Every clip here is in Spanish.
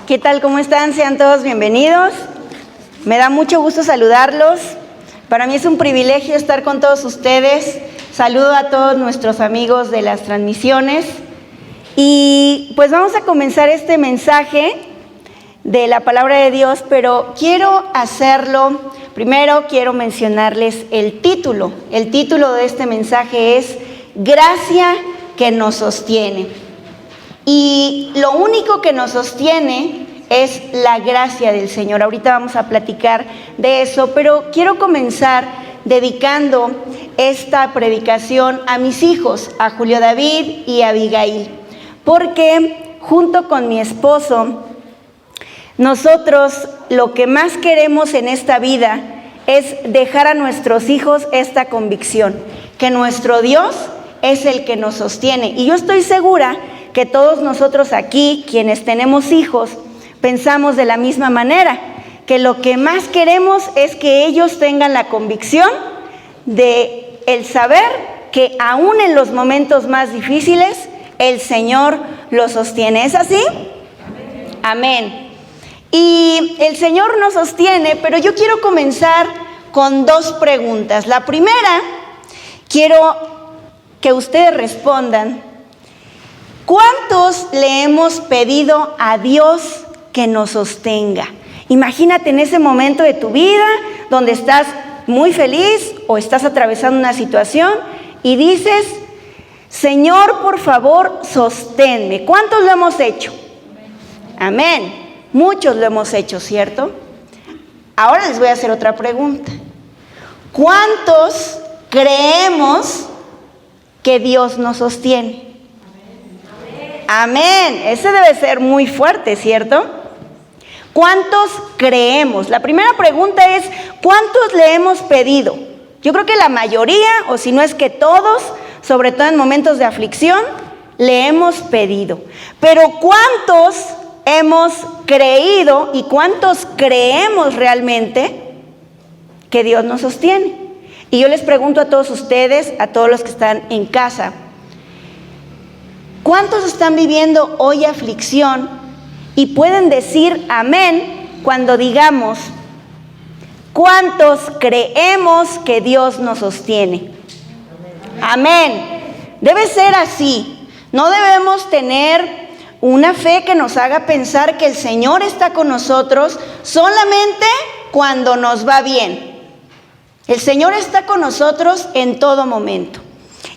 ¿Qué tal? ¿Cómo están? Sean todos bienvenidos. Me da mucho gusto saludarlos. Para mí es un privilegio estar con todos ustedes. Saludo a todos nuestros amigos de las transmisiones. Y pues vamos a comenzar este mensaje de la palabra de Dios, pero quiero hacerlo. Primero quiero mencionarles el título. El título de este mensaje es Gracia que nos sostiene. Y lo único que nos sostiene es la gracia del Señor. Ahorita vamos a platicar de eso, pero quiero comenzar dedicando esta predicación a mis hijos, a Julio David y a Abigail, porque junto con mi esposo, nosotros lo que más queremos en esta vida es dejar a nuestros hijos esta convicción, que nuestro Dios es el que nos sostiene. Y yo estoy segura que todos nosotros aquí, quienes tenemos hijos, pensamos de la misma manera, que lo que más queremos es que ellos tengan la convicción de el saber que aún en los momentos más difíciles, el Señor los sostiene. ¿Es así? Amén. Y el Señor nos sostiene, pero yo quiero comenzar con dos preguntas. La primera, quiero que ustedes respondan. ¿Cuántos le hemos pedido a Dios que nos sostenga? Imagínate en ese momento de tu vida donde estás muy feliz o estás atravesando una situación y dices, Señor, por favor, sosténme. ¿Cuántos lo hemos hecho? Amén. Muchos lo hemos hecho, ¿cierto? Ahora les voy a hacer otra pregunta. ¿Cuántos creemos que Dios nos sostiene? Amén. Ese debe ser muy fuerte, ¿cierto? ¿Cuántos creemos? La primera pregunta es, ¿cuántos le hemos pedido? Yo creo que la mayoría, o si no es que todos, sobre todo en momentos de aflicción, le hemos pedido. Pero ¿cuántos hemos creído y cuántos creemos realmente que Dios nos sostiene? Y yo les pregunto a todos ustedes, a todos los que están en casa, ¿cuántos están viviendo hoy aflicción y pueden decir amén cuando digamos, ¿cuántos creemos que Dios nos sostiene? Amén. Debe ser así. No debemos tener una fe que nos haga pensar que el Señor está con nosotros solamente cuando nos va bien. El Señor está con nosotros en todo momento.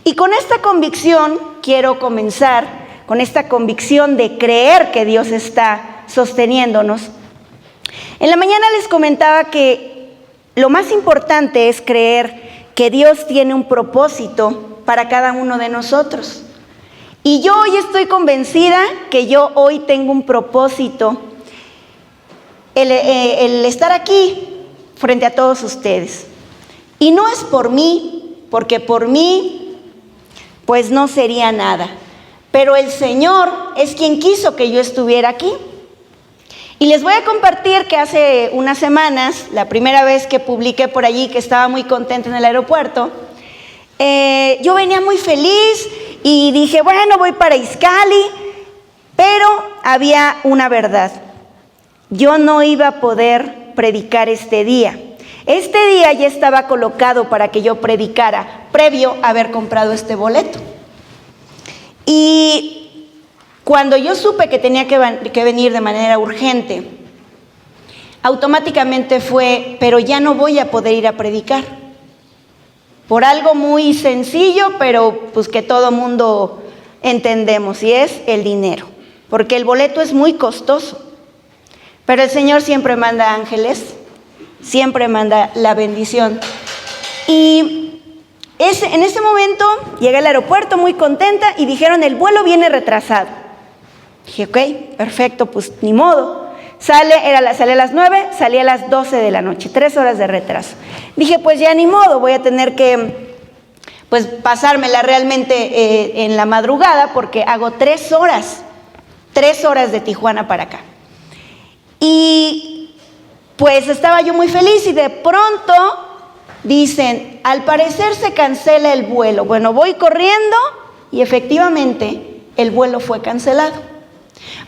Y con esta convicción quiero comenzar, con esta convicción de creer que Dios está sosteniéndonos. En la mañana les comentaba que lo más importante es creer que Dios tiene un propósito para cada uno de nosotros. Y yo hoy estoy convencida que yo hoy tengo un propósito, el estar aquí frente a todos ustedes. Y no es por mí, porque por mí pues no sería nada. Pero el Señor es quien quiso que yo estuviera aquí. Y les voy a compartir que hace unas semanas, la primera vez que publiqué por allí que estaba muy contenta en el aeropuerto, yo venía muy feliz y dije, bueno, voy para Izcalli, pero había una verdad. Yo no iba a poder predicar este día. Este día ya estaba colocado para que yo predicara, previo a haber comprado este boleto. Y cuando yo supe que tenía que venir de manera urgente, automáticamente fue, pero ya no voy a poder ir a predicar. Por algo muy sencillo, pero pues que todo mundo entendemos, y es el dinero. Porque el boleto es muy costoso. Pero el Señor siempre manda ángeles, siempre manda la bendición. Y en ese momento llegué al aeropuerto muy contenta y dijeron, el vuelo viene retrasado. Dije, ok, perfecto, pues ni modo. Sale a las 9, salí a las 12 de la noche, 3 horas de retraso. Dije, pues ya ni modo, voy a tener que pues pasármela realmente en la madrugada porque hago 3 horas de Tijuana para acá. Y pues estaba yo muy feliz y de pronto dicen, al parecer se cancela el vuelo. Bueno, voy corriendo y efectivamente el vuelo fue cancelado.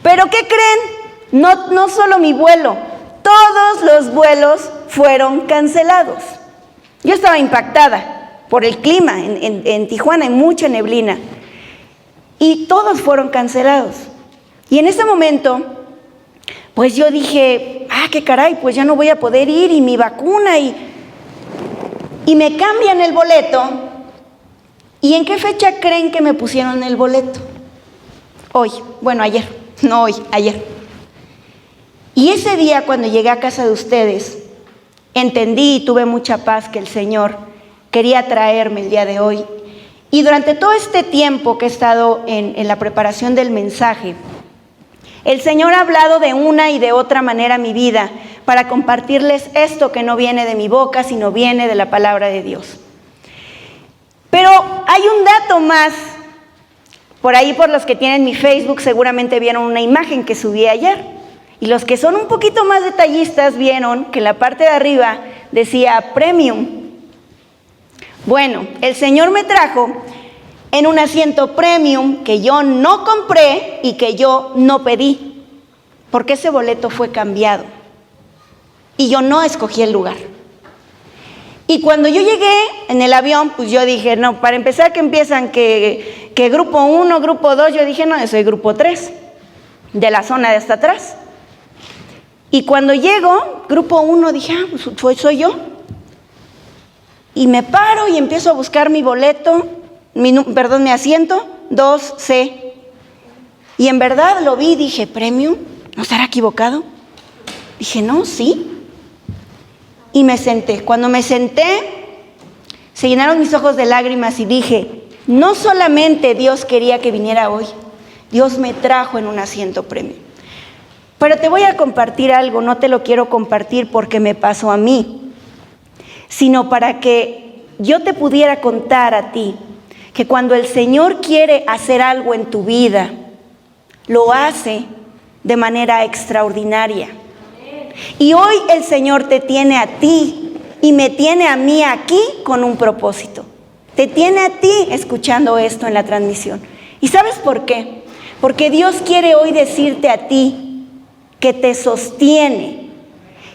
¿Pero qué creen? No solo mi vuelo, todos los vuelos fueron cancelados. Yo estaba impactada por el clima. En Tijuana hay mucha neblina. Y todos fueron cancelados. Y en ese momento, pues yo dije, qué caray, pues ya no voy a poder ir, y mi vacuna, y me cambian el boleto. ¿Y en qué fecha creen que me pusieron el boleto? Hoy, bueno, ayer, no hoy, ayer. Y ese día, cuando llegué a casa de ustedes, entendí y tuve mucha paz que el Señor quería traerme el día de hoy. Y durante todo este tiempo que he estado en la preparación del mensaje, el Señor ha hablado de una y de otra manera a mi vida para compartirles esto que no viene de mi boca, sino viene de la palabra de Dios. Pero hay un dato más. Por ahí, por los que tienen mi Facebook, seguramente vieron una imagen que subí ayer. Y los que son un poquito más detallistas vieron que en la parte de arriba decía Premium. Bueno, el Señor me trajo en un asiento Premium que yo no compré y que yo no pedí, porque ese boleto fue cambiado y yo no escogí el lugar. Y cuando yo llegué en el avión, pues yo dije, no, para empezar que empiezan que grupo 1, grupo 2, yo dije, no, yo soy grupo 3, de la zona de hasta atrás. Y cuando llego, grupo 1, dije, pues soy yo. Y me paro y empiezo a buscar mi boleto, mi asiento, 2C. Y en verdad lo vi y dije, ¿Premium? ¿No estará equivocado? Dije, no, sí. Y me senté. Cuando me senté, se llenaron mis ojos de lágrimas y dije, no solamente Dios quería que viniera hoy, Dios me trajo en un asiento Premium. Pero te voy a compartir algo, no te lo quiero compartir porque me pasó a mí, sino para que yo te pudiera contar a ti que cuando el Señor quiere hacer algo en tu vida, lo hace de manera extraordinaria. Y hoy el Señor te tiene a ti y me tiene a mí aquí con un propósito. Te tiene a ti escuchando esto en la transmisión. ¿Y sabes por qué? Porque Dios quiere hoy decirte a ti que te sostiene,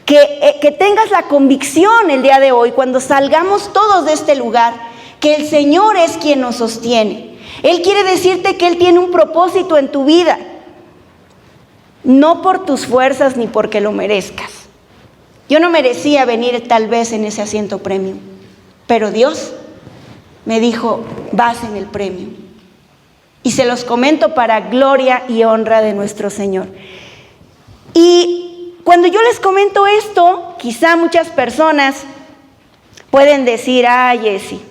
que tengas la convicción el día de hoy, cuando salgamos todos de este lugar, que el Señor es quien nos sostiene. Él quiere decirte que Él tiene un propósito en tu vida, no por tus fuerzas ni porque lo merezcas. Yo no merecía venir tal vez en ese asiento Premium, pero Dios me dijo, vas en el Premium. Y se los comento para gloria y honra de nuestro Señor. Y cuando yo les comento esto, quizá muchas personas pueden decir, Jessy,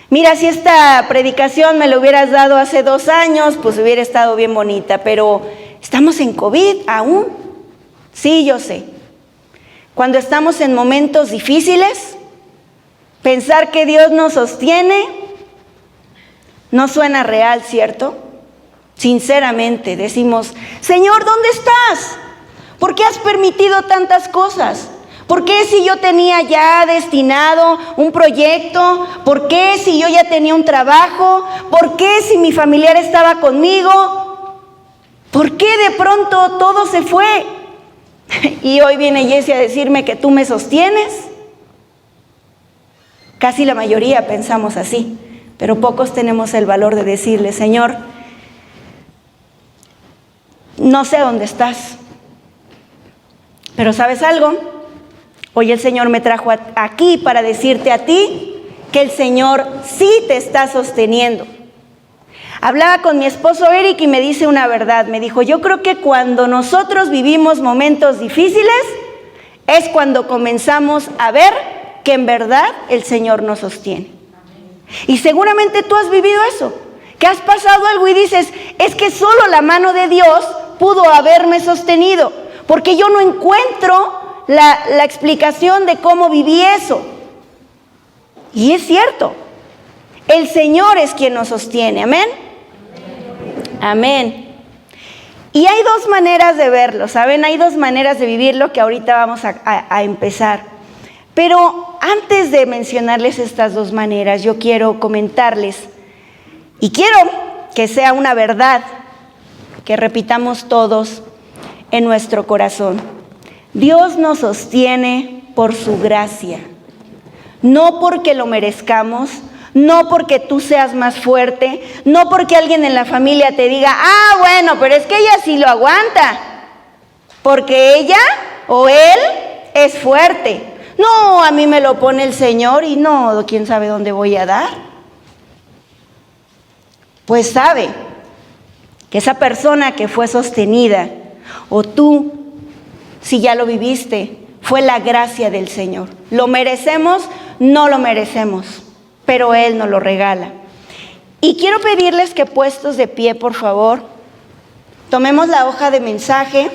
mira, si esta predicación me la hubieras dado hace 2 años, pues hubiera estado bien bonita, pero estamos en COVID aún. Sí, yo sé. Cuando estamos en momentos difíciles, pensar que Dios nos sostiene no suena real, ¿cierto? Sinceramente decimos, Señor, ¿dónde estás? ¿Por qué has permitido tantas cosas? ¿Por qué si yo tenía ya destinado un proyecto? ¿Por qué si yo ya tenía un trabajo? ¿Por qué si mi familiar estaba conmigo? ¿Por qué de pronto todo se fue? Y hoy viene Jessy a decirme que tú me sostienes. Casi la mayoría pensamos así, pero pocos tenemos el valor de decirle, Señor, no sé dónde estás, pero ¿sabes algo? Hoy el Señor me trajo aquí para decirte a ti que el Señor sí te está sosteniendo. Hablaba con mi esposo Eric y me dice una verdad. Me dijo, yo creo que cuando nosotros vivimos momentos difíciles es cuando comenzamos a ver que en verdad el Señor nos sostiene. Y seguramente tú has vivido eso, que has pasado algo y dices, es que solo la mano de Dios pudo haberme sostenido, porque yo no encuentro la explicación de cómo viví eso. Y es cierto, el Señor es quien nos sostiene, amén. Amén. Y hay 2 maneras de verlo, ¿saben? Hay 2 maneras de vivirlo que ahorita vamos a empezar. Pero antes de mencionarles estas 2 maneras, yo quiero comentarles, y quiero que sea una verdad que repitamos todos en nuestro corazón. Dios nos sostiene por su gracia, no porque lo merezcamos, no porque tú seas más fuerte, no porque alguien en la familia te diga, bueno, pero es que ella sí lo aguanta, porque ella o él es fuerte. No, a mí me lo pone el Señor y no, quién sabe dónde voy a dar. Pues sabe que esa persona que fue sostenida, o tú, si ya lo viviste, fue la gracia del Señor. ¿Lo merecemos? No lo merecemos, pero Él nos lo regala. Y quiero pedirles que puestos de pie, por favor, tomemos la hoja de mensaje.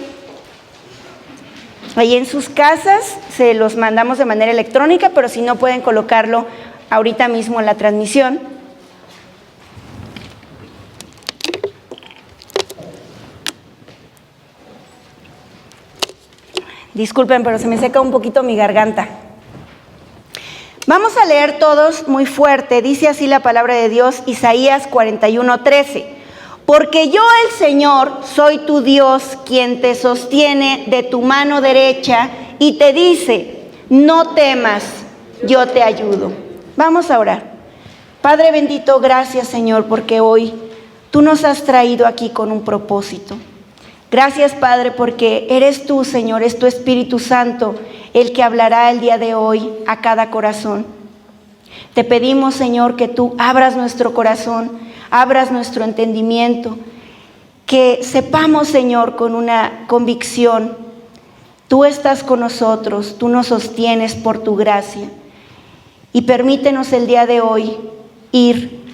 Ahí en sus casas se los mandamos de manera electrónica, pero si no pueden colocarlo ahorita mismo en la transmisión. Disculpen, pero se me seca un poquito mi garganta. Vamos a leer todos muy fuerte. Dice así la palabra de Dios, Isaías 41:13. Porque yo, el Señor, soy tu Dios, quien te sostiene de tu mano derecha y te dice, no temas, yo te ayudo. Vamos a orar. Padre bendito, gracias, Señor, porque hoy tú nos has traído aquí con un propósito. Gracias, Padre, porque eres tú, Señor, es tu Espíritu Santo el que hablará el día de hoy a cada corazón. Te pedimos, Señor, que tú abras nuestro corazón, abras nuestro entendimiento, que sepamos, Señor, con una convicción, tú estás con nosotros, tú nos sostienes por tu gracia. Y permítenos el día de hoy ir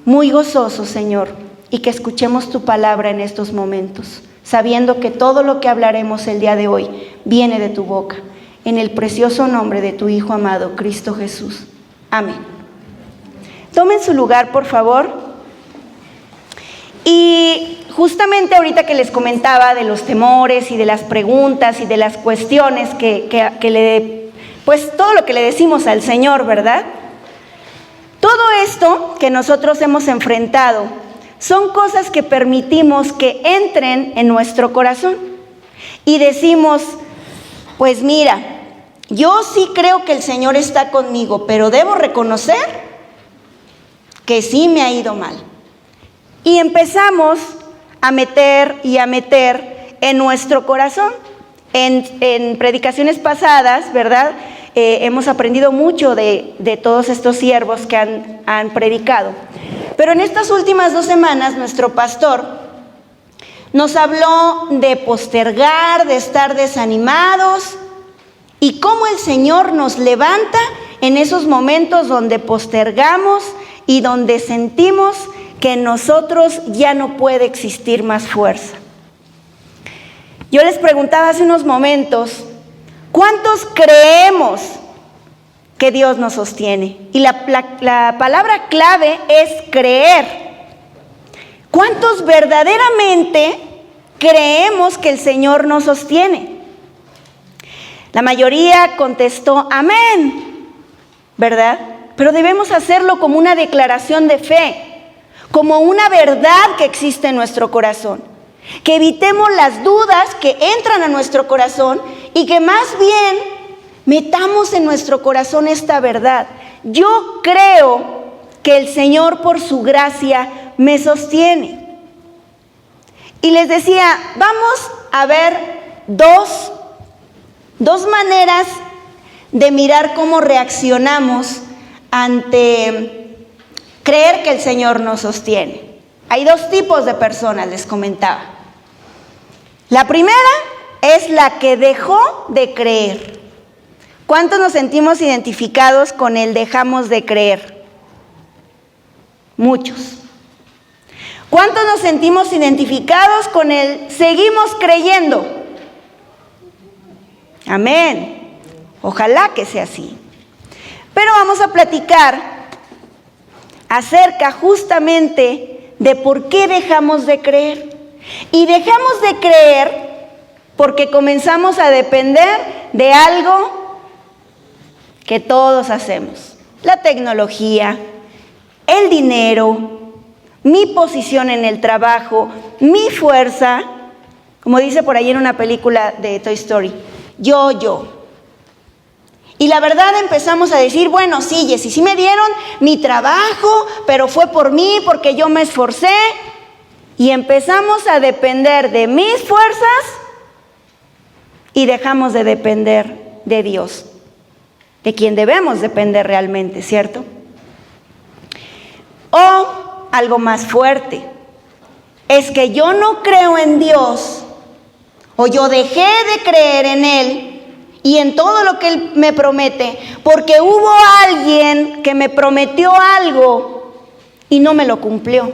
muy gozosos, Señor, y que escuchemos tu palabra en estos momentos, sabiendo que todo lo que hablaremos el día de hoy viene de tu boca. En el precioso nombre de tu Hijo amado, Cristo Jesús. Amén. Tomen su lugar, por favor. Y justamente ahorita que les comentaba de los temores y de las preguntas y de las cuestiones pues todo lo que le decimos al Señor, ¿verdad? Todo esto que nosotros hemos enfrentado son cosas que permitimos que entren en nuestro corazón. Y decimos, pues mira, yo sí creo que el Señor está conmigo, pero debo reconocer que sí me ha ido mal. Y empezamos a meter en nuestro corazón. En predicaciones pasadas, ¿verdad? Hemos aprendido mucho de todos estos siervos que han predicado. Pero en estas últimas 2 semanas, nuestro pastor nos habló de postergar, de estar desanimados y cómo el Señor nos levanta en esos momentos donde postergamos y donde sentimos que en nosotros ya no puede existir más fuerza. Yo les preguntaba hace unos momentos, ¿cuántos creemos que Dios nos sostiene? Y la palabra clave es creer. ¿Cuántos verdaderamente creemos que el Señor nos sostiene? La mayoría contestó amén, ¿verdad? Pero debemos hacerlo como una declaración de fe, como una verdad que existe en nuestro corazón. Que evitemos las dudas que entran a nuestro corazón y que más bien metamos en nuestro corazón esta verdad. Yo creo que el Señor por su gracia me sostiene. Y les decía, vamos a ver dos maneras de mirar cómo reaccionamos ante creer que el Señor nos sostiene. Hay 2 tipos de personas, les comentaba. La primera es la que dejó de creer. ¿Cuántos nos sentimos identificados con el dejamos de creer? Muchos. ¿Cuántos nos sentimos identificados con el seguimos creyendo? Amén. Ojalá que sea así. Pero vamos a platicar acerca justamente de por qué dejamos de creer. Y dejamos de creer porque comenzamos a depender de algo que todos hacemos. La tecnología, el dinero, mi posición en el trabajo, mi fuerza Como dice por ahí en una película de Toy Story, yo. Y la verdad empezamos a decir, bueno, sí, Jessy, sí me dieron mi trabajo, pero fue por mí, porque yo me esforcé. Y empezamos a depender de mis fuerzas y dejamos de depender de Dios, de quien debemos depender realmente, ¿cierto? O algo más fuerte, es que yo no creo en Dios, o yo dejé de creer en Él y en todo lo que Él me promete, porque hubo alguien que me prometió algo y no me lo cumplió.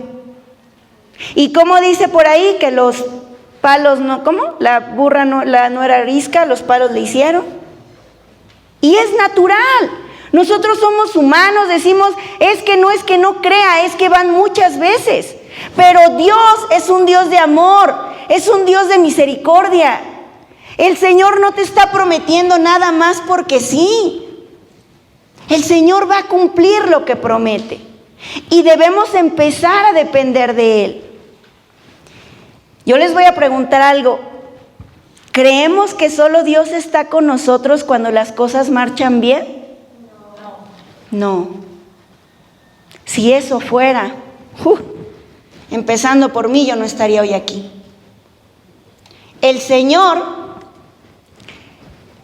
Y como dice por ahí que los palos no, ¿cómo? La burra no era arisca, los palos le hicieron. Y es natural. Nosotros somos humanos, decimos, es que no crea, es que van muchas veces. Pero Dios es un Dios de amor, es un Dios de misericordia. El Señor no te está prometiendo nada más porque sí. El Señor va a cumplir lo que promete. Y debemos empezar a depender de Él. Yo les voy a preguntar algo. ¿Creemos que solo Dios está con nosotros cuando las cosas marchan bien? No. Si eso fuera, empezando por mí, yo no estaría hoy aquí. El Señor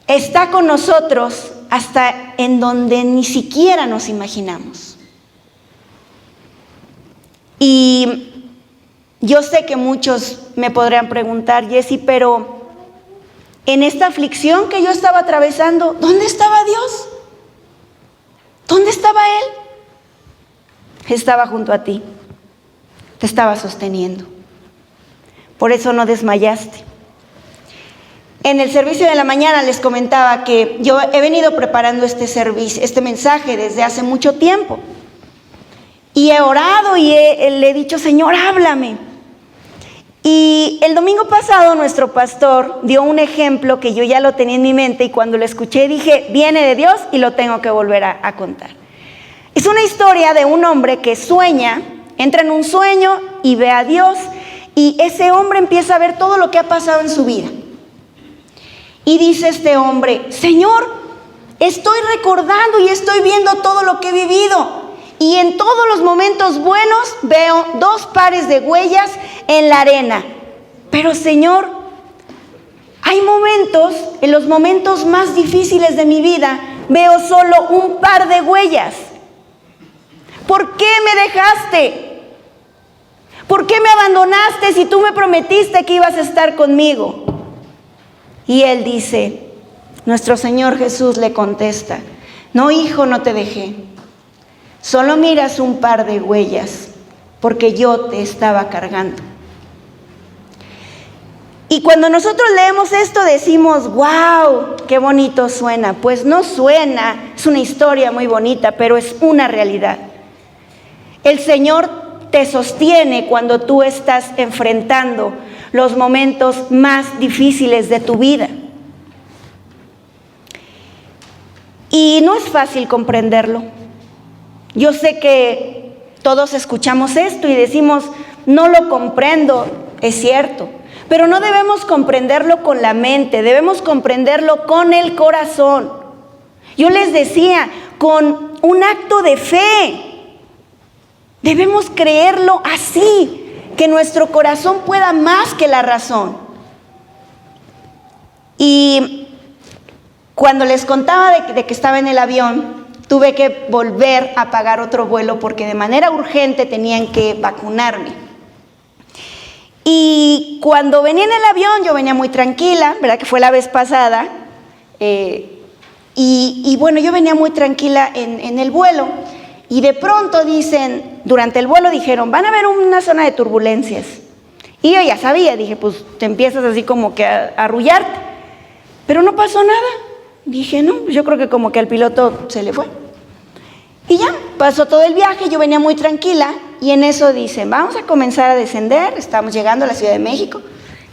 está con nosotros hasta en donde ni siquiera nos imaginamos. Y yo sé que muchos me podrían preguntar, Jessy, pero en esta aflicción que yo estaba atravesando, ¿dónde estaba Dios? ¿Dónde estaba Él? Estaba junto a ti, te estaba sosteniendo. Por eso no desmayaste. En el servicio de la mañana les comentaba que yo he venido preparando este mensaje desde hace mucho tiempo. Y he orado y le he dicho, Señor, háblame. Y el domingo pasado nuestro pastor dio un ejemplo que yo ya lo tenía en mi mente y cuando lo escuché dije, viene de Dios y lo tengo que volver a contar. Es una historia de un hombre que sueña, entra en un sueño y ve a Dios y ese hombre empieza a ver todo lo que ha pasado en su vida. Y dice este hombre, Señor, estoy recordando y estoy viendo todo lo que he vivido. Y en todos los momentos buenos veo 2 pares de huellas en la arena. Pero Señor, hay momentos, en los momentos más difíciles de mi vida, veo solo un par de huellas. ¿Por qué me dejaste? ¿Por qué me abandonaste si tú me prometiste que ibas a estar conmigo? Y él dice, nuestro Señor Jesús le contesta, no, hijo, no te dejé. Solo miras un par de huellas, porque yo te estaba cargando. Y cuando nosotros leemos esto decimos, wow, qué bonito suena. Pues no suena, es una historia muy bonita, pero es una realidad. El Señor te sostiene cuando tú estás enfrentando los momentos más difíciles de tu vida. Y no es fácil comprenderlo. Yo sé que todos escuchamos esto y decimos, no lo comprendo, es cierto, pero no debemos comprenderlo con la mente, debemos comprenderlo con el corazón. Yo les decía, con un acto de fe, debemos creerlo así, que nuestro corazón pueda más que la razón. Y cuando les contaba de que estaba en el avión, tuve que volver a pagar otro vuelo porque de manera urgente tenían que vacunarme. Y cuando venía en el avión, yo venía muy tranquila, ¿verdad? Que fue la vez pasada. Y bueno, yo venía muy tranquila en el vuelo. Y de pronto durante el vuelo dijeron, van a haber una zona de turbulencias. Y yo ya sabía, dije, pues te empiezas así como que a arrullarte. Pero no pasó nada. Dije, no, yo creo que como que al piloto se le fue. Y ya, pasó todo el viaje, yo venía muy tranquila y en eso dicen, vamos a comenzar a descender, estamos llegando a la Ciudad de México.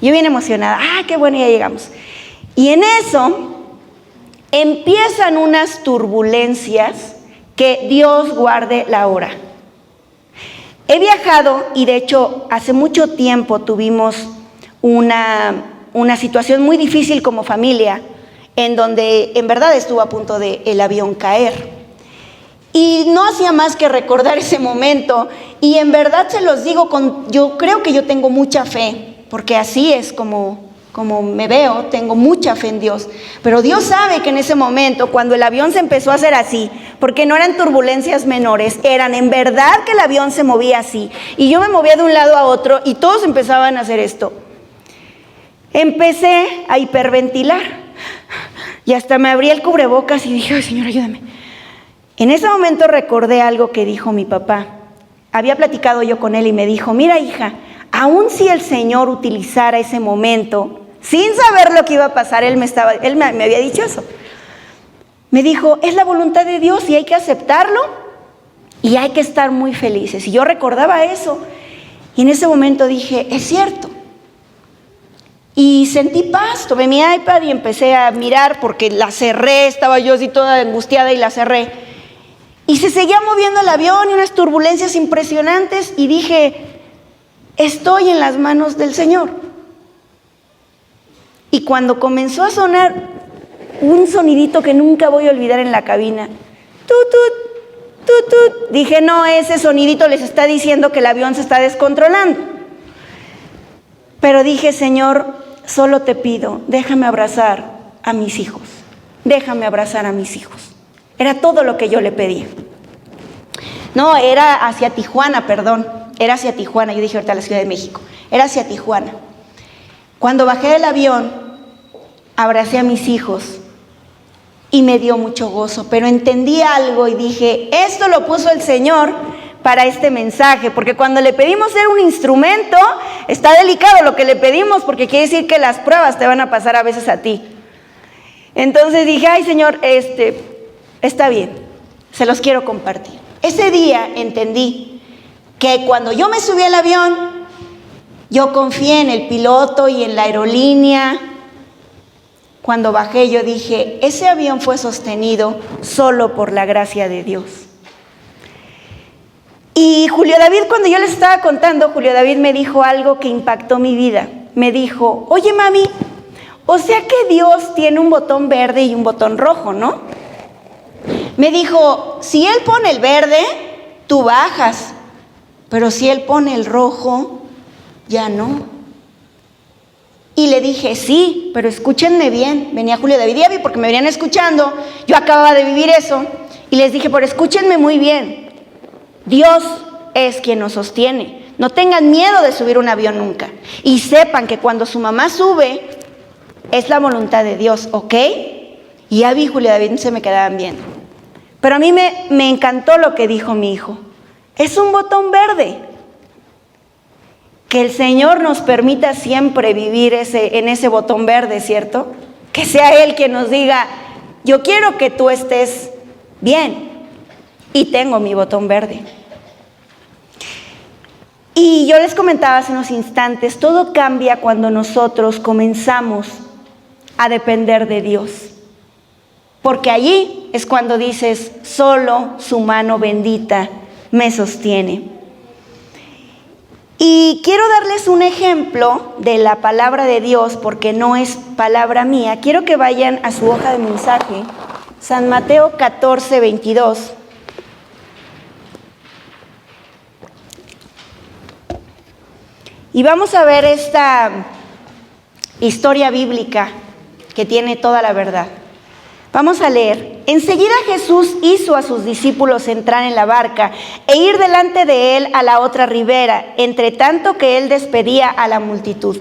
Yo bien emocionada, qué bueno, ya llegamos. Y en eso empiezan unas turbulencias que Dios guarde la hora. He viajado y de hecho hace mucho tiempo tuvimos una situación muy difícil como familia, en donde en verdad estuvo a punto de el avión caer. Y no hacía más que recordar ese momento, y en verdad se los digo, yo creo que yo tengo mucha fe, porque así es como me veo, tengo mucha fe en Dios. Pero Dios sabe que en ese momento, cuando el avión se empezó a hacer así, porque no eran turbulencias menores, eran en verdad que el avión se movía así, y yo me movía de un lado a otro, y todos empezaban a hacer esto. Empecé a hiperventilar, y hasta me abrí el cubrebocas y dije, ay, Señor, ayúdame. En ese momento recordé algo que dijo mi papá. Había platicado yo con él y me dijo, mira, hija, aun si el Señor utilizara ese momento, sin saber lo que iba a pasar, él me había dicho eso. Me dijo, es la voluntad de Dios y hay que aceptarlo y hay que estar muy felices. Y yo recordaba eso, y en ese momento dije, es cierto. Y sentí paz, tomé mi iPad y empecé a mirar, porque la cerré, estaba yo así toda angustiada y la cerré. Y se seguía moviendo el avión y unas turbulencias impresionantes, y dije, estoy en las manos del Señor. Y cuando comenzó a sonar un sonidito que nunca voy a olvidar en la cabina, tut, tut, tut, dije, no, ese sonidito les está diciendo que el avión se está descontrolando. Pero dije, Señor, solo te pido, déjame abrazar a mis hijos, déjame abrazar a mis hijos. Era todo lo que yo le pedía. No, era hacia Tijuana, era hacia Tijuana, yo dije ahorita la Ciudad de México, era hacia Tijuana. Cuando bajé del avión, abracé a mis hijos y me dio mucho gozo, pero entendí algo y dije, esto lo puso el Señor para este mensaje, porque cuando le pedimos ser un instrumento, está delicado lo que le pedimos, porque quiere decir que las pruebas te van a pasar a veces a ti. Entonces dije, ay, Señor, está bien, se los quiero compartir. Ese día entendí que cuando yo me subí al avión, yo confié en el piloto y en la aerolínea. Cuando bajé, yo dije, ese avión fue sostenido solo por la gracia de Dios. Y Julio David, cuando yo les estaba contando, Julio David me dijo algo que impactó mi vida. Me dijo, oye, mami, o sea que Dios tiene un botón verde y un botón rojo, ¿no? Me dijo, si Él pone el verde, tú bajas, pero si Él pone el rojo, ya no. Y le dije, sí, pero escúchenme bien. Venía Julio David y Abby porque me venían escuchando, yo acababa de vivir eso, y les dije, pero escúchenme muy bien. Dios es quien nos sostiene. No tengan miedo de subir un avión nunca. Y sepan que cuando su mamá sube, es la voluntad de Dios, ¿ok? Y Abby y Julio David se me quedaban viendo. Pero a mí me encantó lo que dijo mi hijo. Es un botón verde. Que el Señor nos permita siempre vivir en ese botón verde, ¿cierto? Que sea Él quien nos diga, yo quiero que tú estés bien. Y tengo mi botón verde. Y yo les comentaba hace unos instantes, todo cambia cuando nosotros comenzamos a depender de Dios. Porque allí es cuando dices, solo su mano bendita me sostiene. Y quiero darles un ejemplo de la palabra de Dios, porque no es palabra mía. Quiero que vayan a su hoja de mensaje, San Mateo 14, 22. Y vamos a ver esta historia bíblica que tiene toda la verdad. Vamos a leer. Enseguida Jesús hizo a sus discípulos entrar en la barca e ir delante de él a la otra ribera, entre tanto que él despedía a la multitud.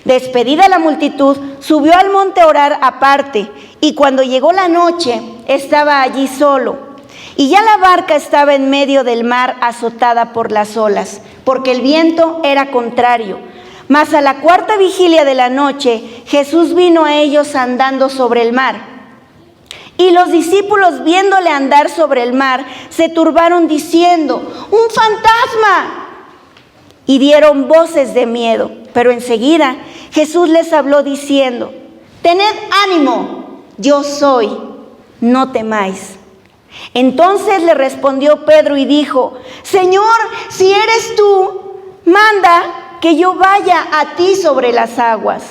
Despedida la multitud, subió al monte a orar aparte, y cuando llegó la noche, estaba allí solo. Y ya la barca estaba en medio del mar, azotada por las olas, porque el viento era contrario. Mas a la cuarta vigilia de la noche, Jesús vino a ellos andando sobre el mar. Y los discípulos, viéndole andar sobre el mar, se turbaron diciendo, ¡un fantasma! Y dieron voces de miedo. Pero enseguida Jesús les habló diciendo, tened ánimo, yo soy, no temáis. Entonces le respondió Pedro y dijo, Señor, si eres tú, manda que yo vaya a ti sobre las aguas.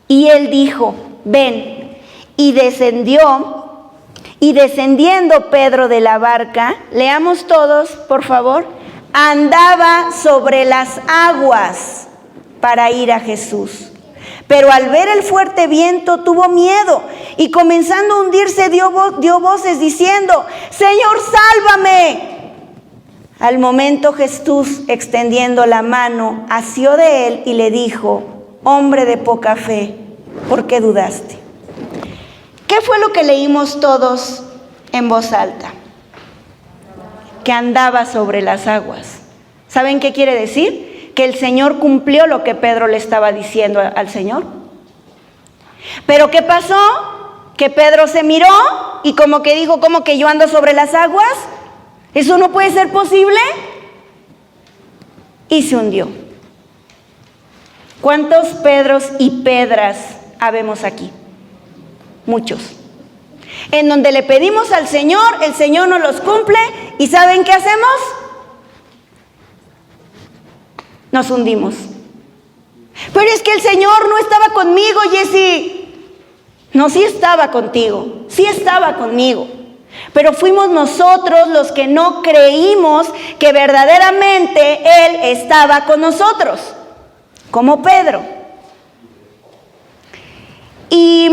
Y él dijo, ven. Y descendiendo Pedro de la barca, leamos todos, por favor, andaba sobre las aguas para ir a Jesús. Pero al ver el fuerte viento tuvo miedo y comenzando a hundirse dio voces diciendo, Señor, sálvame. Al momento Jesús, extendiendo la mano, asió de él y le dijo, hombre de poca fe, ¿por qué dudaste? ¿Qué fue lo que leímos todos en voz alta? Que andaba sobre las aguas. ¿Saben qué quiere decir? Que el Señor cumplió lo que Pedro le estaba diciendo al Señor. ¿Pero qué pasó? Que Pedro se miró y como que dijo, ¿cómo que yo ando sobre las aguas? ¿Eso no puede ser posible? Y se hundió. ¿Cuántos Pedros y Pedras habemos aquí? Muchos. En donde le pedimos al Señor, el Señor nos los cumple y ¿saben qué hacemos? Nos hundimos. Pero es que el Señor no estaba conmigo, Jessy. No, sí estaba contigo, sí estaba conmigo. Pero fuimos nosotros los que no creímos que verdaderamente Él estaba con nosotros, como Pedro. Y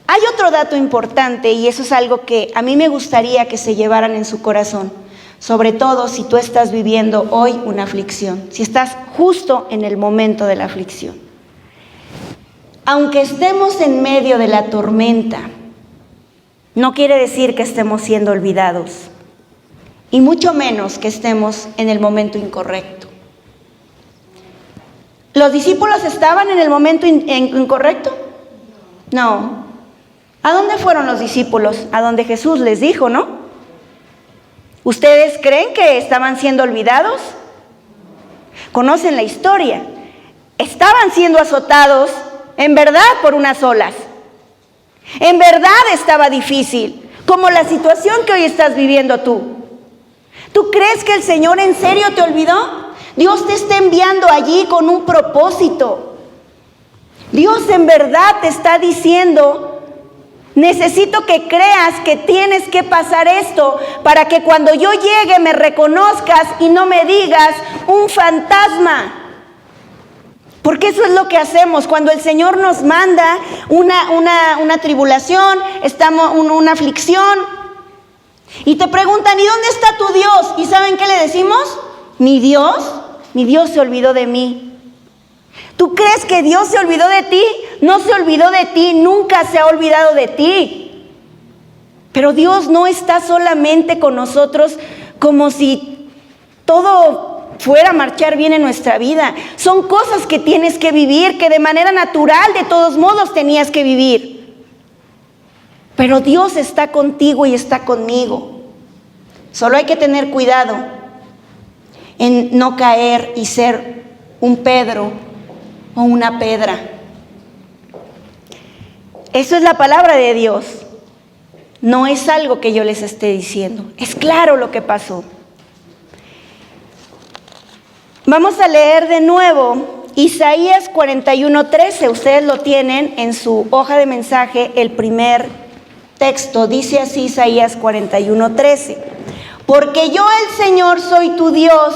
hay otro dato importante, y eso es algo que a mí me gustaría que se llevaran en su corazón, sobre todo si tú estás viviendo hoy una aflicción, si estás justo en el momento de la aflicción. Aunque estemos en medio de la tormenta, no quiere decir que estemos siendo olvidados, y mucho menos que estemos en el momento incorrecto. ¿Los discípulos estaban en el momento incorrecto? No. ¿A dónde fueron los discípulos? A donde Jesús les dijo, ¿no? ¿Ustedes creen que estaban siendo olvidados? Conocen la historia. Estaban siendo azotados, en verdad, por unas olas. En verdad estaba difícil, como la situación que hoy estás viviendo tú. ¿Tú crees que el Señor en serio te olvidó? Dios te está enviando allí con un propósito. Dios en verdad te está diciendo, necesito que creas que tienes que pasar esto para que cuando yo llegue me reconozcas y no me digas un fantasma. Porque eso es lo que hacemos cuando el Señor nos manda una tribulación, una aflicción. Y te preguntan, ¿y dónde está tu Dios? ¿Y saben qué le decimos? Mi Dios se olvidó de mí. ¿Tú crees que Dios se olvidó de ti? No se olvidó de ti, nunca se ha olvidado de ti. Pero Dios no está solamente con nosotros como si todo fuera a marchar bien en nuestra vida. Son cosas que tienes que vivir, que de manera natural, de todos modos, tenías que vivir. Pero Dios está contigo y está conmigo. Solo hay que tener cuidado en no caer y ser un Pedro o una Pedra. Eso es la palabra de Dios. No es algo que yo les esté diciendo. Es claro lo que pasó. Vamos a leer de nuevo Isaías 41:13. Ustedes lo tienen en su hoja de mensaje, el primer texto. Dice así Isaías 41:13. Porque yo el Señor soy tu Dios,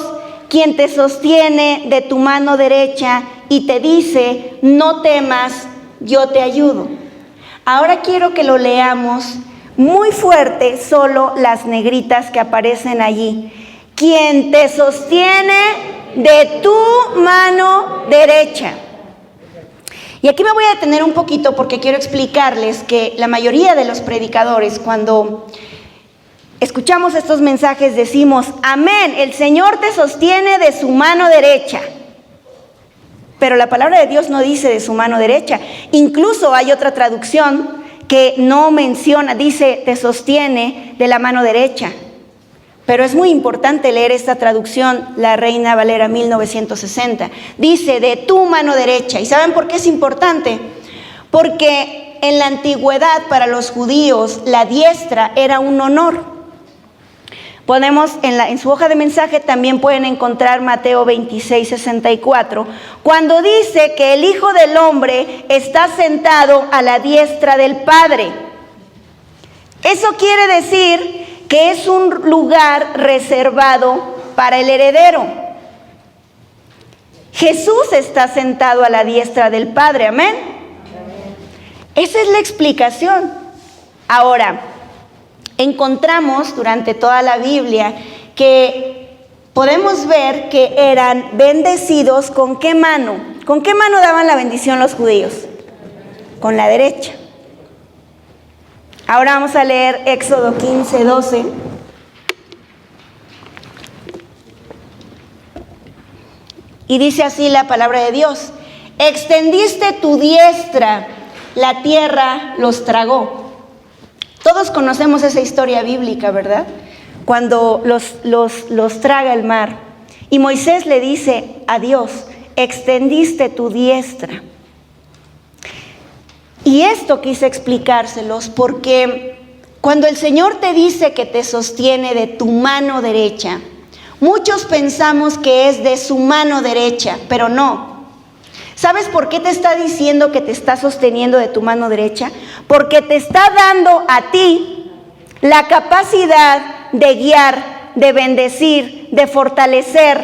quien te sostiene de tu mano derecha y te dice, no temas, yo te ayudo. Ahora quiero que lo leamos muy fuerte, solo las negritas que aparecen allí. Quien te sostiene de tu mano derecha. Y aquí me voy a detener un poquito porque quiero explicarles que la mayoría de los predicadores, cuando escuchamos estos mensajes, decimos, amén, el Señor te sostiene de su mano derecha. Pero la palabra de Dios no dice de su mano derecha. Incluso hay otra traducción que no menciona, dice, te sostiene de la mano derecha. Pero es muy importante leer esta traducción, la Reina Valera 1960. Dice, de tu mano derecha. ¿Y saben por qué es importante? Porque en la antigüedad para los judíos la diestra era un honor. En su hoja de mensaje también pueden encontrar Mateo 26:64, cuando dice que el Hijo del Hombre está sentado a la diestra del Padre. Eso quiere decir que es un lugar reservado para el heredero. Jesús está sentado a la diestra del Padre, amén. Esa es la explicación. Ahora, encontramos durante toda la Biblia que podemos ver que eran bendecidos ¿con qué mano? ¿Con qué mano daban la bendición los judíos? Con la derecha. Ahora vamos a leer Éxodo 15:12. Y dice así la palabra de Dios: extendiste tu diestra, la tierra los tragó. Todos conocemos esa historia bíblica, ¿verdad? Cuando los traga el mar. Y Moisés le dice a Dios: extendiste tu diestra. Y esto quise explicárselos porque cuando el Señor te dice que te sostiene de tu mano derecha, muchos pensamos que es de su mano derecha, pero no. ¿Sabes por qué te está diciendo que te está sosteniendo de tu mano derecha? Porque te está dando a ti la capacidad de guiar, de bendecir, de fortalecer,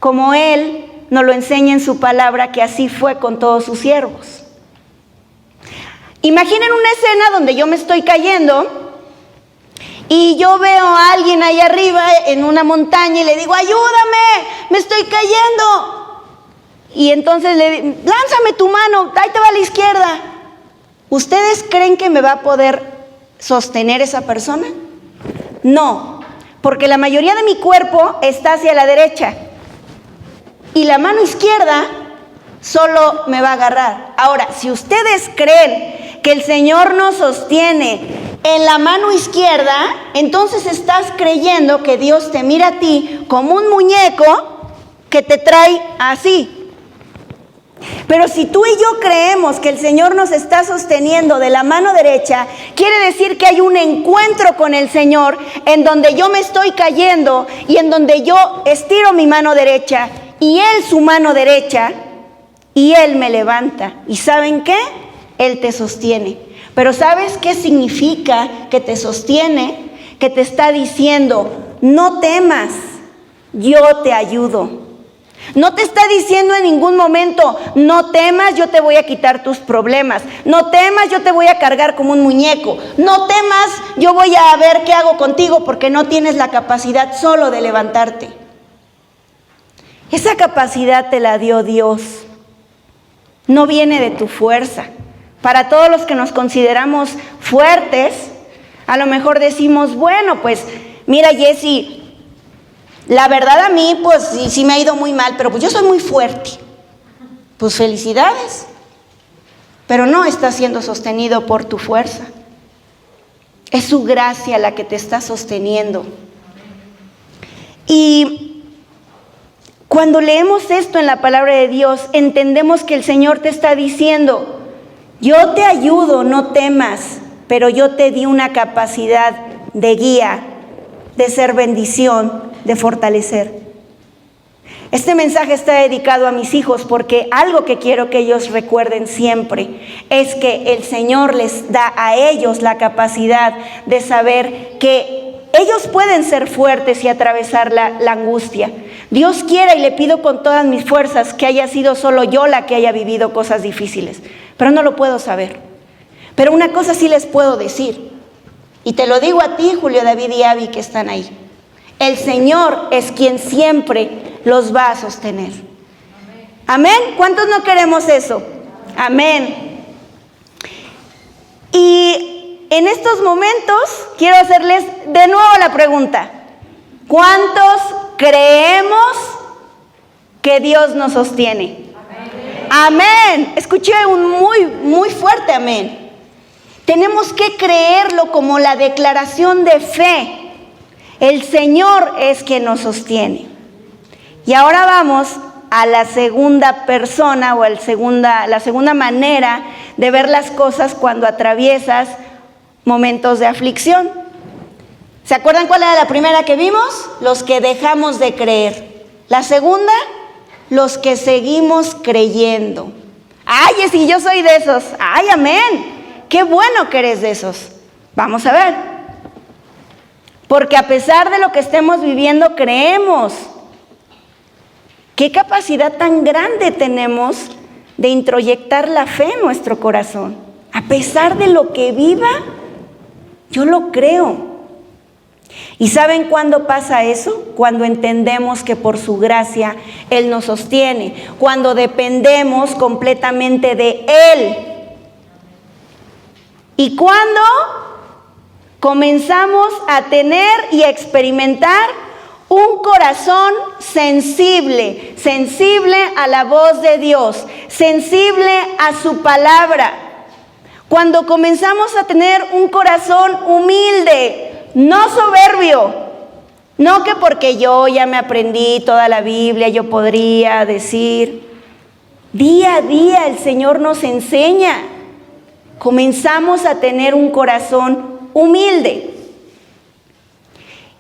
como Él nos lo enseña en su palabra, que así fue con todos sus siervos. Imaginen una escena donde yo me estoy cayendo y yo veo a alguien ahí arriba en una montaña y le digo: ayúdame, me estoy cayendo. Y entonces le digo: lánzame tu mano, ahí te va a la izquierda. ¿Ustedes creen que me va a poder sostener esa persona? No, porque la mayoría de mi cuerpo está hacia la derecha y la mano izquierda solo me va a agarrar. Ahora, si ustedes creen que el Señor nos sostiene en la mano izquierda, entonces estás creyendo que Dios te mira a ti como un muñeco que te trae así. Pero si tú y yo creemos que el Señor nos está sosteniendo de la mano derecha, quiere decir que hay un encuentro con el Señor en donde yo me estoy cayendo y en donde yo estiro mi mano derecha y Él su mano derecha y Él me levanta. ¿Y saben qué? Él te sostiene. Pero ¿sabes qué significa que te sostiene? Que te está diciendo: no temas, yo te ayudo. No te está diciendo en ningún momento: no temas, yo te voy a quitar tus problemas. No temas, yo te voy a cargar como un muñeco. No temas, yo voy a ver qué hago contigo, porque no tienes la capacidad solo de levantarte. Esa capacidad te la dio Dios. No viene de tu fuerza. Para todos los que nos consideramos fuertes, a lo mejor decimos: bueno, pues mira, Jessy, la verdad a mí pues sí me ha ido muy mal, pero pues yo soy muy fuerte. Pues felicidades. Pero no estás siendo sostenido por tu fuerza. Es su gracia la que te está sosteniendo. Y cuando leemos esto en la palabra de Dios, entendemos que el Señor te está diciendo: yo te ayudo, no temas, pero yo te di una capacidad de guía, de ser bendición, de fortalecer. Este mensaje está dedicado a mis hijos porque algo que quiero que ellos recuerden siempre es que el Señor les da a ellos la capacidad de saber que ellos pueden ser fuertes y atravesar la angustia. Dios quiera, y le pido con todas mis fuerzas, que haya sido solo yo la que haya vivido cosas difíciles, pero no lo puedo saber. Pero una cosa sí les puedo decir, y te lo digo a ti, Julio, David y Abby, que están ahí: el Señor es quien siempre los va a sostener. Amén. ¿Cuántos no queremos eso? Amén. Y en estos momentos quiero hacerles de nuevo la pregunta: ¿cuántos creemos que Dios nos sostiene? Amén. Escuché un muy fuerte amén. Tenemos que creerlo como la declaración de fe. El Señor es quien nos sostiene. Y ahora vamos a la segunda persona, o la segunda manera de ver las cosas cuando atraviesas momentos de aflicción. ¿Se acuerdan cuál era la primera que vimos? Los que dejamos de creer. La segunda, los que seguimos creyendo. Ay, sí, yo soy de esos. Ay, amén. Qué bueno que eres de esos. Vamos a ver. Porque a pesar de lo que estemos viviendo, creemos. ¿Qué capacidad tan grande tenemos de introyectar la fe en nuestro corazón? A pesar de lo que viva, yo lo creo. ¿Y saben cuándo pasa eso? Cuando entendemos que por su gracia Él nos sostiene, cuando dependemos completamente de Él. Y cuando comenzamos a tener y a experimentar un corazón sensible, sensible a la voz de Dios, sensible a su palabra. Cuando comenzamos a tener un corazón humilde, no soberbio, no que porque yo ya me aprendí toda la Biblia, yo podría decir. Día a día el Señor nos enseña. Comenzamos a tener un corazón humilde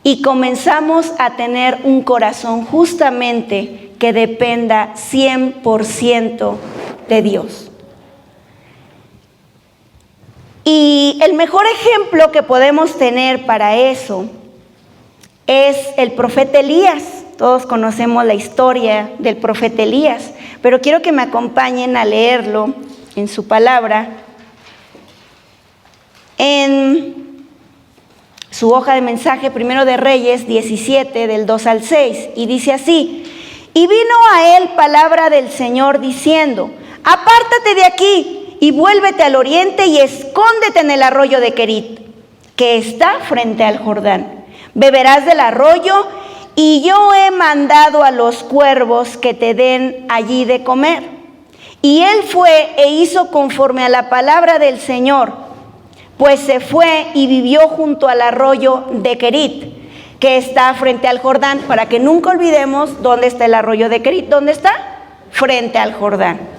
y comenzamos a tener un corazón justamente que dependa 100% de Dios. Y el mejor ejemplo que podemos tener para eso es el profeta Elías. Todos conocemos la historia del profeta Elías, pero quiero que me acompañen a leerlo en su palabra, en su hoja de mensaje, Primero de Reyes 17, del 2 al 6, y dice así: y vino a él palabra del Señor diciendo: apártate de aquí, y vuélvete al oriente y escóndete en el arroyo de Querit, que está frente al Jordán. Beberás del arroyo, y yo he mandado a los cuervos que te den allí de comer. Y él fue e hizo conforme a la palabra del Señor, pues se fue y vivió junto al arroyo de Querit, que está frente al Jordán, para que nunca olvidemos dónde está el arroyo de Querit. ¿Dónde está? Frente al Jordán.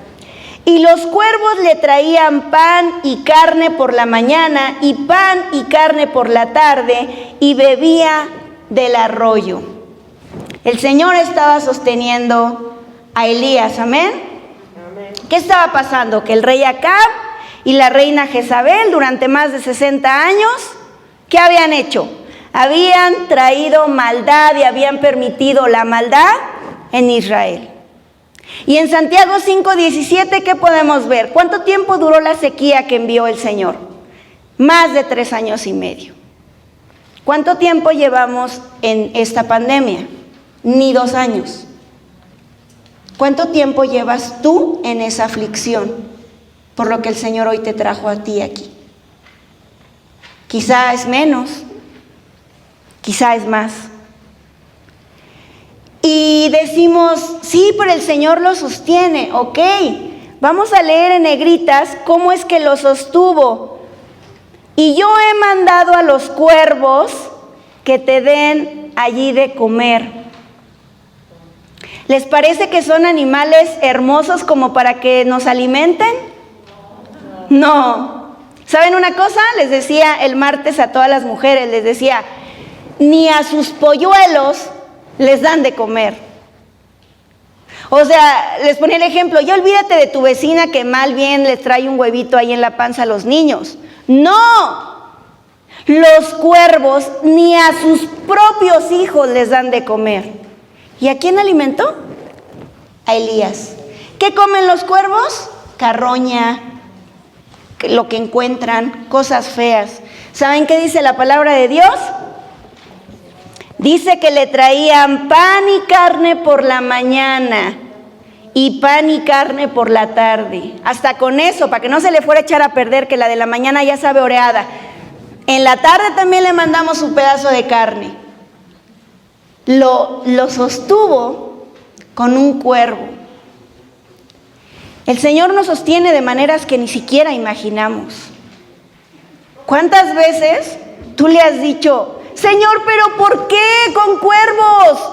Y los cuervos le traían pan y carne por la mañana, y pan y carne por la tarde, y bebía del arroyo. El Señor estaba sosteniendo a Elías, ¿amén? Amén. ¿Qué estaba pasando? Que el rey Acab y la reina Jezabel, durante más de 60 años, ¿qué habían hecho? Habían traído maldad y habían permitido la maldad en Israel. Y en Santiago 5:17, ¿qué podemos ver? ¿Cuánto tiempo duró la sequía que envió el Señor? Más de 3 años y medio. ¿Cuánto tiempo llevamos en esta pandemia? Ni 2 años. ¿Cuánto tiempo llevas tú en esa aflicción por lo que el Señor hoy te trajo a ti aquí? Quizá es menos, quizá es más. Y decimos, sí, pero el Señor lo sostiene. Ok, vamos a leer en negritas cómo es que lo sostuvo. Y yo he mandado a los cuervos que te den allí de comer. ¿Les parece que son animales hermosos como para que nos alimenten? No. ¿Saben una cosa? Les decía el martes a todas las mujeres, les decía, ni a sus polluelos les dan de comer. O sea, les ponía el ejemplo, ya olvídate de tu vecina que mal bien les trae un huevito ahí en la panza a los niños. No, los cuervos ni a sus propios hijos les dan de comer. ¿Y a quién alimentó? A Elías. ¿Qué comen los cuervos? Carroña, lo que encuentran, cosas feas. ¿Saben qué dice la palabra de Dios? Dice que le traían pan y carne por la mañana y pan y carne por la tarde. Hasta con eso, para que no se le fuera a echar a perder, que la de la mañana ya sabe oreada. En la tarde también le mandamos un pedazo de carne. Lo sostuvo con un cuervo. El Señor nos sostiene de maneras que ni siquiera imaginamos. ¿Cuántas veces tú le has dicho, Señor, pero ¿por qué con cuervos?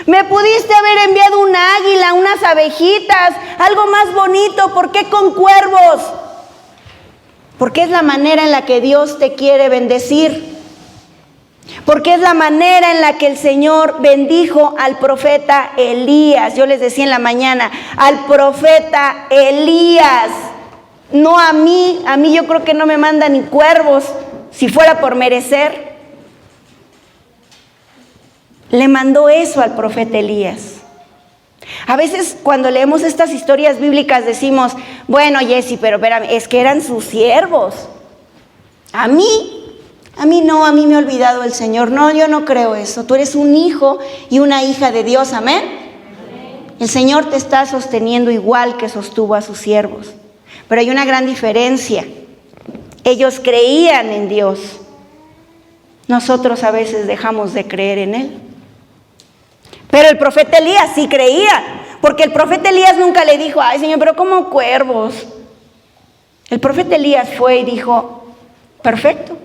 Me pudiste haber enviado un águila, unas abejitas, algo más bonito, ¿por qué con cuervos? Porque es la manera en la que Dios te quiere bendecir. porque es la manera en la que el Señor bendijo al profeta Elías. Yo les decía en la mañana, al profeta Elías, no a mí yo creo que no me manda ni cuervos, si fuera por merecer. Le mandó eso al profeta Elías. A veces cuando leemos estas historias bíblicas decimos, bueno, Jessy, pero espérame, es que eran sus siervos. A mí no, a mí me ha olvidado el Señor. No, yo no creo eso. Tú eres un hijo y una hija de Dios, amén. El Señor te está sosteniendo igual que sostuvo a sus siervos. Pero hay una gran diferencia. Ellos creían en Dios. Nosotros a veces dejamos de creer en Él. Pero el profeta Elías sí creía, porque el profeta Elías nunca le dijo, ay Señor, pero ¿cómo cuervos? El profeta Elías fue y dijo, perfecto.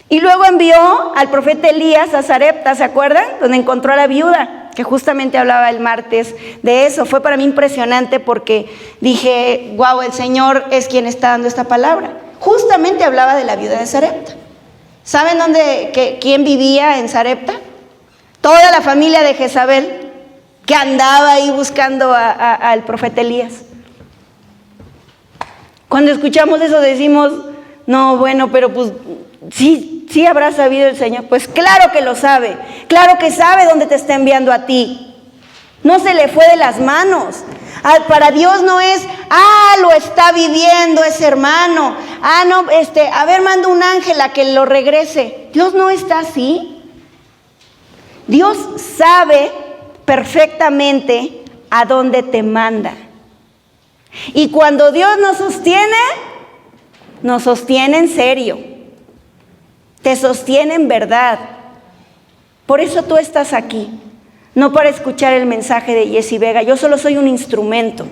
Y luego envió al profeta Elías a Sarepta, ¿se acuerdan? Donde encontró a la viuda, que justamente hablaba el martes de eso. Fue para mí impresionante porque dije, wow, el Señor es quien está dando esta palabra. Justamente hablaba de la viuda de Sarepta. ¿Saben quién vivía en Sarepta? Toda la familia de Jezabel, que andaba ahí buscando al profeta Elías. Cuando escuchamos eso decimos, no, bueno, pero pues sí habrá sabido el Señor. Pues claro que lo sabe, claro que sabe dónde te está enviando a ti. No se le fue de las manos. Para Dios no es, lo está viviendo ese hermano. No, a ver, manda un ángel a que lo regrese. Dios no está así. Dios sabe perfectamente a dónde te manda. Y cuando Dios nos sostiene en serio. Te sostiene en verdad. Por eso tú estás aquí. No para escuchar el mensaje de Jessy Vega. Yo solo soy un instrumento.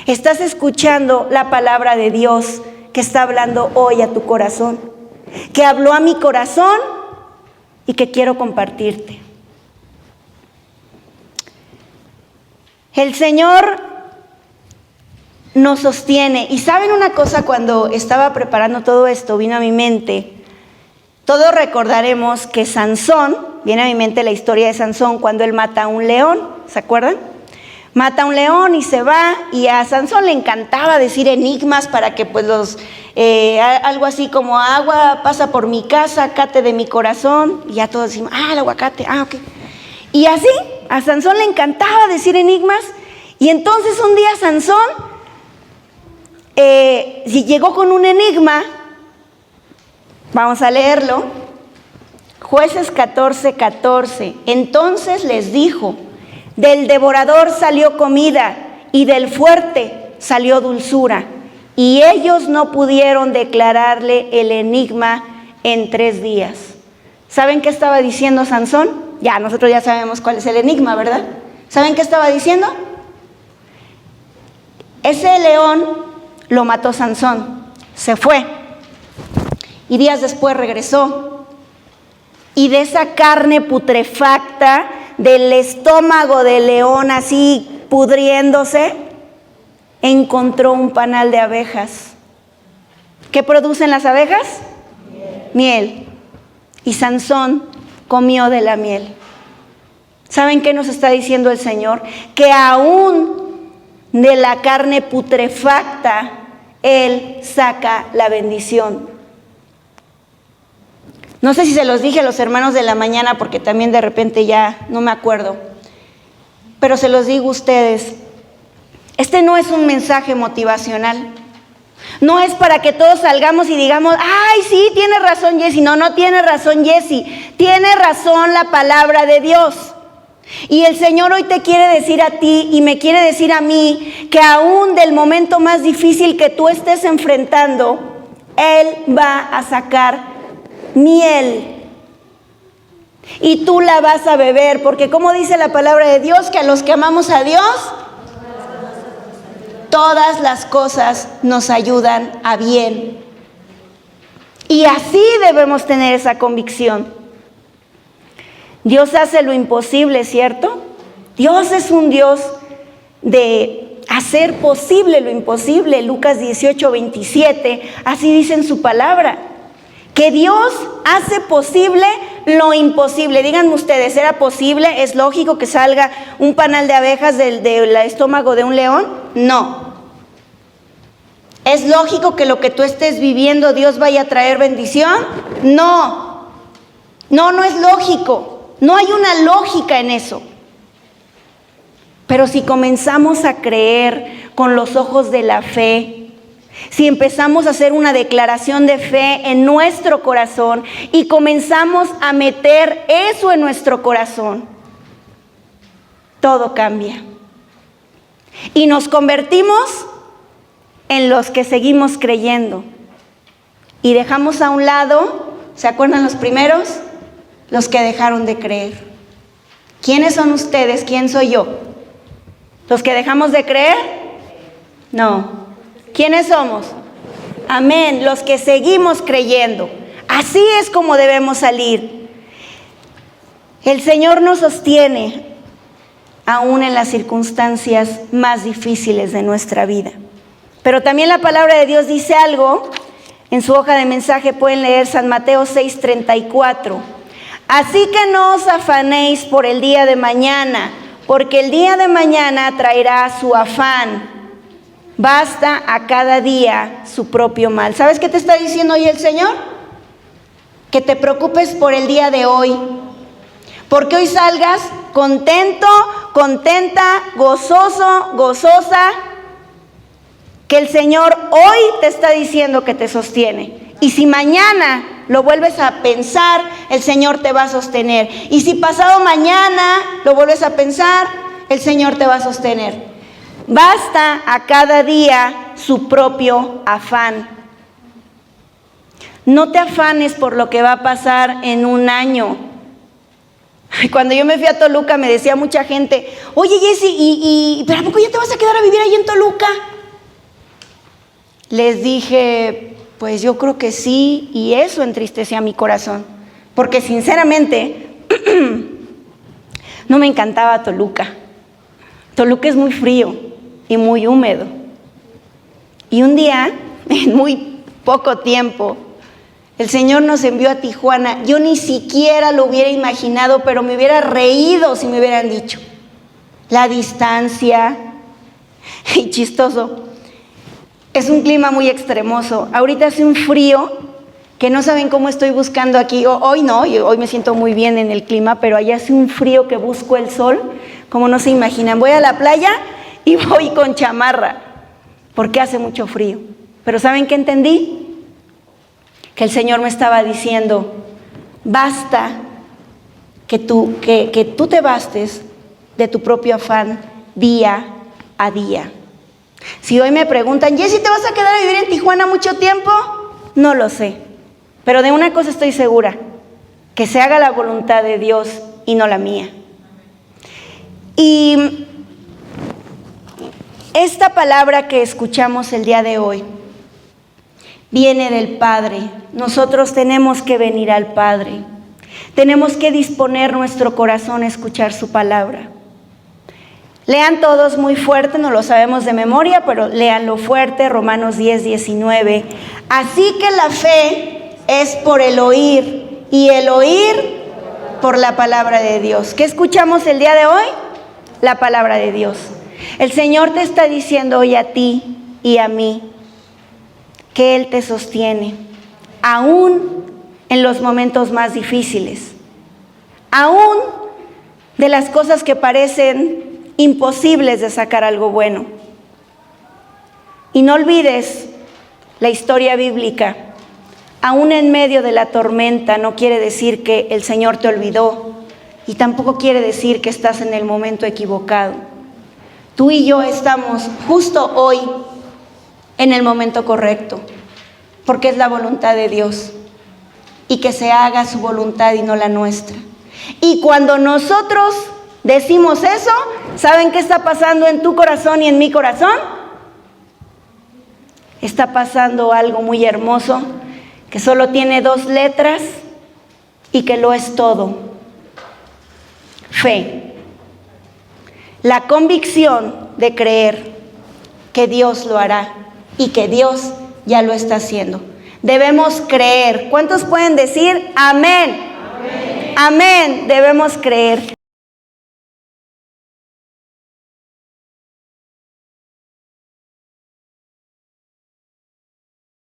Estás escuchando la palabra de Dios que está hablando hoy a tu corazón. Que habló a mi corazón y que quiero compartirte. El Señor nos sostiene. Y ¿saben una cosa? Cuando estaba preparando todo esto, vino a mi mente. Todos recordaremos que Sansón, viene a mi mente la historia de Sansón cuando él mata a un león, ¿se acuerdan? Mata a un león y se va, y a Sansón le encantaba decir enigmas para que pues algo así como agua pasa por mi casa, cate de mi corazón, y ya todos decimos, el aguacate, ok. Y así, a Sansón le encantaba decir enigmas, y entonces un día Sansón llegó con un enigma. Vamos a leerlo. Jueces 14:14. Entonces les dijo, del devorador salió comida y del fuerte salió dulzura. Y ellos no pudieron declararle el enigma en 3 días. ¿Saben qué estaba diciendo Sansón? Nosotros ya sabemos cuál es el enigma, ¿verdad? ¿Saben qué estaba diciendo? Ese león lo mató Sansón. Se fue. Y días después regresó. Y de esa carne putrefacta, del estómago del león así pudriéndose, encontró un panal de abejas. ¿Qué producen las abejas? Miel. Y Sansón comió de la miel. ¿Saben qué nos está diciendo el Señor? Que aún de la carne putrefacta, Él saca la bendición. No sé si se los dije a los hermanos de la mañana, porque también de repente ya no me acuerdo, pero se los digo a ustedes. Este no es un mensaje motivacional. No es para que todos salgamos y digamos, ay, sí, tiene razón Jessy. No tiene razón Jessy. Tiene razón la palabra de Dios. Y el Señor hoy te quiere decir a ti y me quiere decir a mí que aún del momento más difícil que tú estés enfrentando, Él va a sacar miel. Y tú la vas a beber, porque como dice la palabra de Dios, que a los que amamos a Dios, todas las cosas nos ayudan a bien. Y así debemos tener esa convicción. Dios hace lo imposible, ¿cierto? Dios es un Dios de hacer posible lo imposible. Lucas 18:27, así dice en su palabra, que Dios hace posible lo imposible. Díganme ustedes, ¿era posible? ¿Es lógico que salga un panal de abejas del estómago de un león? No. ¿Es lógico que lo que tú estés viviendo Dios vaya a traer bendición? No. No es lógico. No hay una lógica en eso. Pero si comenzamos a creer con los ojos de la fe, si empezamos a hacer una declaración de fe en nuestro corazón y comenzamos a meter eso en nuestro corazón, todo cambia. Y nos convertimos en los que seguimos creyendo. Y dejamos a un lado, ¿se acuerdan los primeros? Los que dejaron de creer. ¿Quiénes son ustedes? ¿Quién soy yo? ¿Los que dejamos de creer? No. ¿Quiénes somos? Amén, los que seguimos creyendo. Así es como debemos salir. El Señor nos sostiene aún en las circunstancias más difíciles de nuestra vida. Pero también la palabra de Dios dice algo. En su hoja de mensaje pueden leer San Mateo 6:34. Así que no os afanéis por el día de mañana, porque el día de mañana traerá su afán. Basta a cada día su propio mal. ¿Sabes qué te está diciendo hoy el Señor? Que te preocupes por el día de hoy. Porque hoy salgas contento, contenta, gozoso, gozosa. Que el Señor hoy te está diciendo que te sostiene. Y si mañana lo vuelves a pensar, el Señor te va a sostener. Y si pasado mañana lo vuelves a pensar, el Señor te va a sostener. Basta a cada día su propio afán. No te afanes por lo que va a pasar en un año. Cuando yo me fui a Toluca me decía mucha gente, oye Jessy, ¿pero a poco ya te vas a quedar a vivir ahí en Toluca? Les dije, pues yo creo que sí, y eso entristecía mi corazón. Porque sinceramente, no me encantaba Toluca. Toluca es muy frío y muy húmedo. Y un día, en muy poco tiempo, el Señor nos envió a Tijuana. Yo ni siquiera lo hubiera imaginado, pero me hubiera reído si me hubieran dicho. La distancia, y chistoso, es un clima muy extremoso. Ahorita hace un frío que no saben cómo estoy buscando aquí. Hoy no, hoy me siento muy bien en el clima, pero allá hace un frío que busco el sol, como no se imaginan. Voy a la playa y voy con chamarra, porque hace mucho frío. Pero ¿saben qué entendí? Que el Señor me estaba diciendo, basta que tú te bastes de tu propio afán día a día. Si hoy me preguntan, Jessy, ¿te vas a quedar a vivir en Tijuana mucho tiempo? No lo sé, pero de una cosa estoy segura, que se haga la voluntad de Dios y no la mía. Y esta palabra que escuchamos el día de hoy viene del Padre. Nosotros tenemos que venir al Padre. Tenemos que disponer nuestro corazón a escuchar su palabra. Lean todos muy fuerte, no lo sabemos de memoria, pero léanlo fuerte, Romanos 10:19. Así que la fe es por el oír, y el oír por la palabra de Dios. ¿Qué escuchamos el día de hoy? La palabra de Dios. El Señor te está diciendo hoy a ti y a mí que Él te sostiene, aún en los momentos más difíciles, aún de las cosas que parecen imposibles de sacar algo bueno. Y no olvides la historia bíblica. Aún en medio de la tormenta no quiere decir que el Señor te olvidó, y tampoco quiere decir que estás en el momento equivocado. Tú y yo estamos justo hoy en el momento correcto, porque es la voluntad de Dios, y que se haga su voluntad y no la nuestra. Y cuando nosotros decimos eso, ¿saben qué está pasando en tu corazón y en mi corazón? Está pasando algo muy hermoso, que solo tiene 2 letras y que lo es todo: fe. La convicción de creer que Dios lo hará y que Dios ya lo está haciendo. Debemos creer. ¿Cuántos pueden decir amén? Amén. amén, debemos creer.